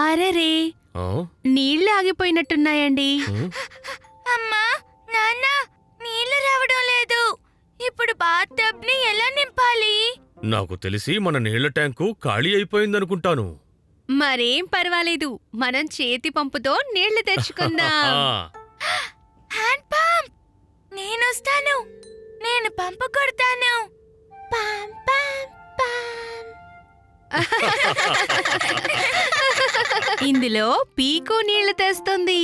అరెరే, నీళ్లు ఆగిపోయినట్టున్నాయండి. అమ్మా, నాన్న, నీళ్లు రావడం లేదు. ఇప్పుడు బాత్ టబ్ ని ఎలా నింపాలి? నాకు తెలిసి మన నీళ్ల ట్యాంకు ఖాళీ అయిపోయిందనుకుంటాను. మరేం పర్వాలేదు, మనం చేతి పంపుతో నీళ్లు తెచ్చుకుందాం. Hand pump! నేనొస్తాను. నేను పంపు కొడతాను. ఇందులో పీకు నీళ్లు తెస్తుంది.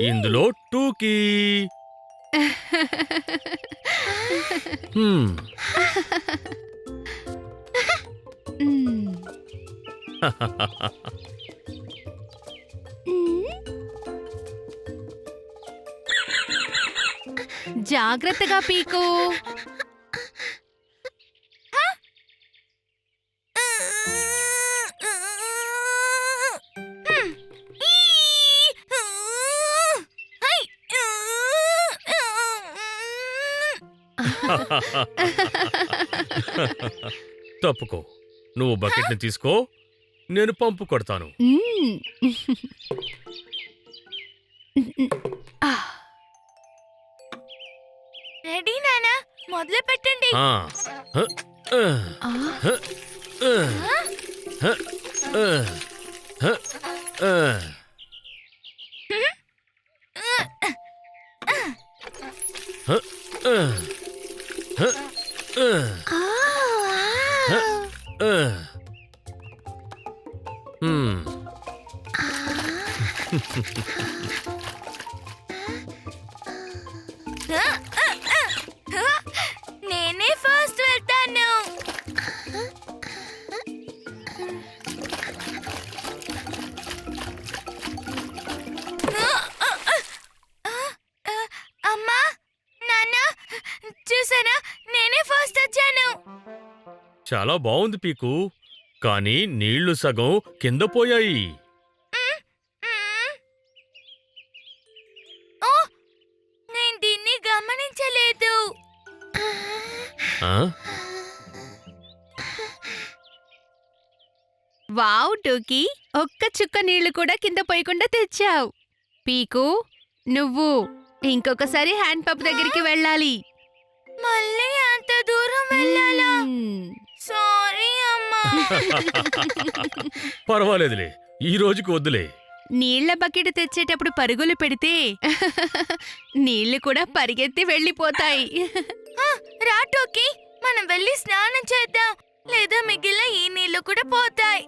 ఇందులో టూకీ. మ్మ్. జాగ్రత్తగా పీకు. తప్పుకో, నువ్వు బకెట్ని తీసుకో, నేను పంపు కొడతాను. రెడీ నానా, మొదలు పెట్టండి. నేనే ఫస్ట్ వెళ్తాను. అమ్మా, నాన్న, చూసారా, నేనే ఫస్ట్ వచ్చాను. చాలా బాగుంది పీకు, కానీ నీళ్లు సగం కింద పోయాయి. నేను దీన్ని గమనించలేదు. వావ్ టూకీ, ఒక్క చుక్క నీళ్లు కూడా కింద పోయకుండా తెచ్చావు. పీకు, నువ్వు ఇంకొకసారి హ్యాండ్ పంప్ దగ్గరికి వెళ్ళాలి. మళ్ళీ అంత దూరం వెళ్ళాలా? సారీ అమ్మా. పర్వాలేదులే, ఈ రోజుకి వద్దులే. నీళ్ల బకెట్ తెచ్చేటప్పుడు పరుగులు పెడితే నీళ్లు కూడా పరిగెత్తి వెళ్ళిపోతాయి. రా టోకీ, మనం వెళ్ళి స్నానం చేద్దాం, లేదా మిగిలిన ఈ నీళ్లు కూడా పోతాయి.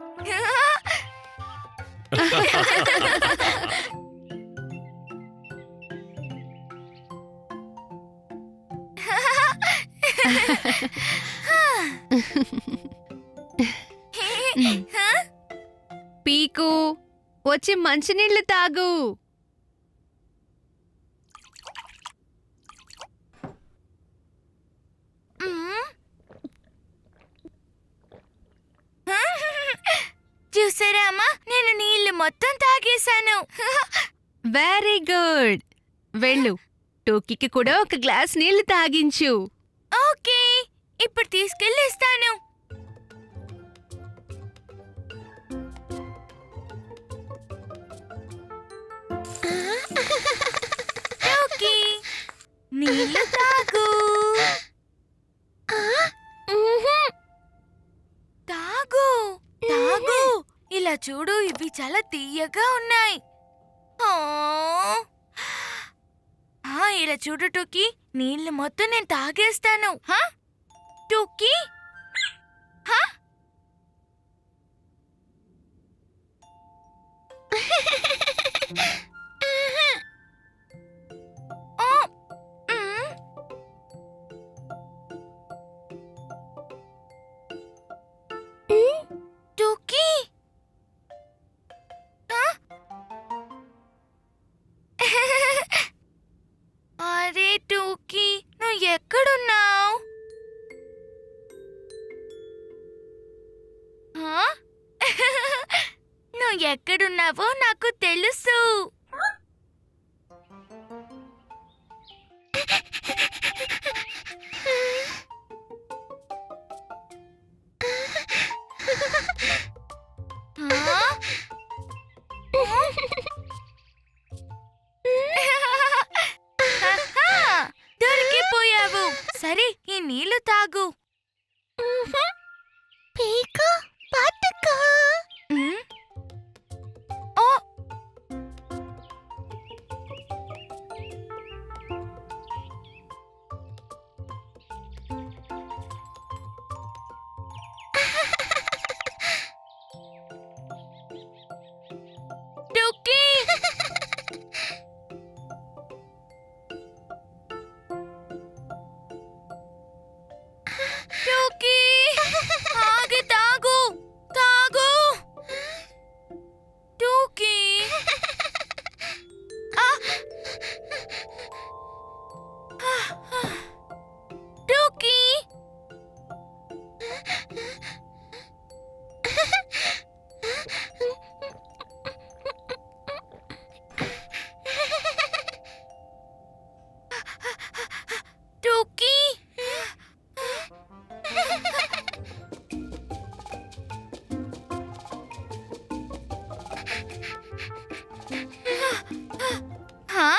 పీకు, వచ్చి మంచినీళ్లు తాగు. చూసారా అమ్మా, నేను నీళ్లు మొత్తం తాగేశాను. Very good. వెళ్ళు, టోకీకి కూడా ఒక గ్లాస్ నీళ్లు తాగించు. ఓకే, ఇప్పుడు తీసుకెళ్ళి ఇస్తాను. టోకీ, నీళ్లు తాగు. తాగు తాగు, ఇలా చూడు, ఇవి చాలా తీయగా ఉన్నాయి. ఇలా చూడు టోకీ, నీళ్లు మొత్తం నేను తాగేస్తాను. టోకీ, టోకీ, అరే టోకీ, నువ్వు ఎక్కడున్నావు? నువ్వు ఎక్కడున్నావో నాకు తెలుసు. టూకీ ఆగి తాగు తాగు టూకీ టూకీ టూకీ హా?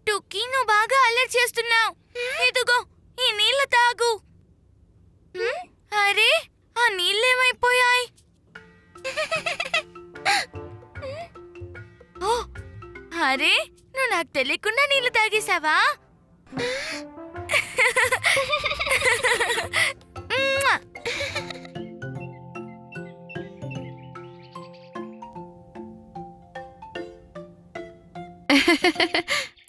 టూకీ నువ్వు బాగా అల్లరి చేస్తున్నావు. ఇదిగో ఈ నీళ్లు తాగు. అరే ఆ నీళ్ళేమైపోయాయి? ఓ అరే నువ్వు నాకు తెలియకుండా నీళ్లు తాగేశావా?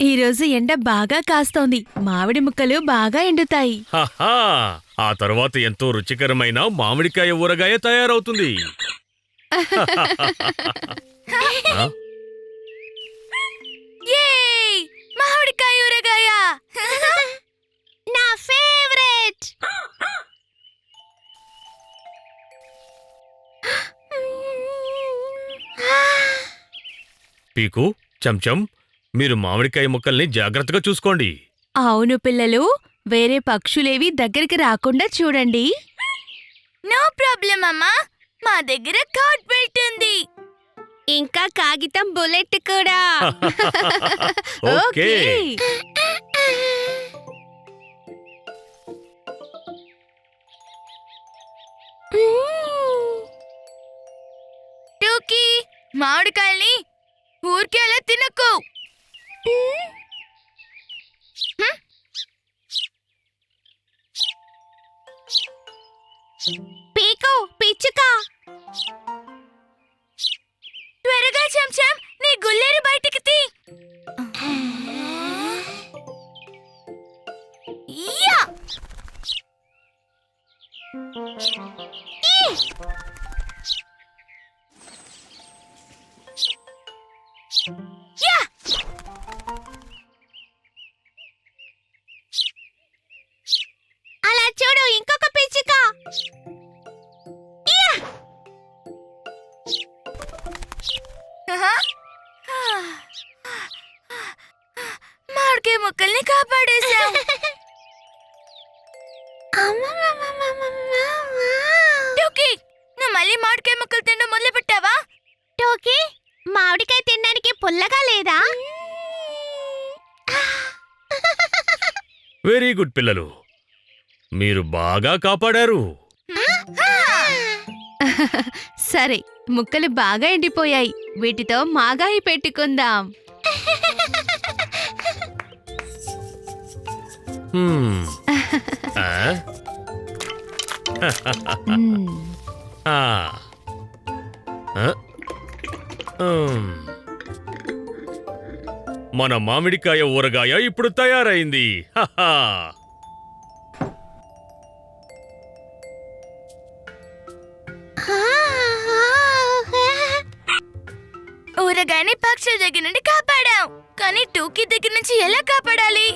ఈరోజు ఎండ బాగా కాస్తోంది. మామిడి ముక్కలు బాగా ఎండుతాయి. హహా! ఆ తర్వాత ఎంతో రుచికరమైన మామిడికాయ ఊరగాయ తయారవుతుంది. ఆ? ఏయ్! మామిడికాయ ఊరగాయ నా ఫేవరెట్. పీకు, చెంచం, మీరు మామిడికాయ ముక్కల్ని జాగ్రత్తగా చూసుకోండి. అవును పిల్లలు, వేరే పక్షులేవి దగ్గరికి రాకుండా చూడండి. నో ప్రాబ్లం అమ్మా, మా దగ్గర కార్డ్ బెల్ట్ ఉంది. ఇంకా కాగితం బుల్లెట్ కూడా. ఓకే. టూకీ మామిడికాయల్ని ఊరికే అలా తినకు. పీకు, పిచ్చుక. త్వరగా చెంచం నీ గుల్లేరు బయటికి తీ. యా! యా! అలా చూడు, ఇంకొక పిచ్చుక. మామిడికాయ ముక్కల్ని కాపాడేశాం. టూకీ నువ్వు మళ్ళీ మామిడికాయ ముక్కలు తినడం మొదలు పెట్టావా? టోకీ, మామిడికాయ తినడానికి పుల్లగా లేదా? వెరీ గుడ్ పిల్లలు, మీరు బాగా కాపాడారు. సరే, ముక్కలు బాగా ఎండిపోయాయి. వీటితో మాగాయి పెట్టుకుందాం. హ్మ్. ఆ? ఆ. ఆ? మన మామిడికాయ ఊరగాయ ఇప్పుడు తయారైంది. హహా! ఊరగాయని పక్షుల దగ్గర నుండి కాపాడాం, కానీ టూకీ దగ్గర నుంచి ఎలా కాపాడాలి?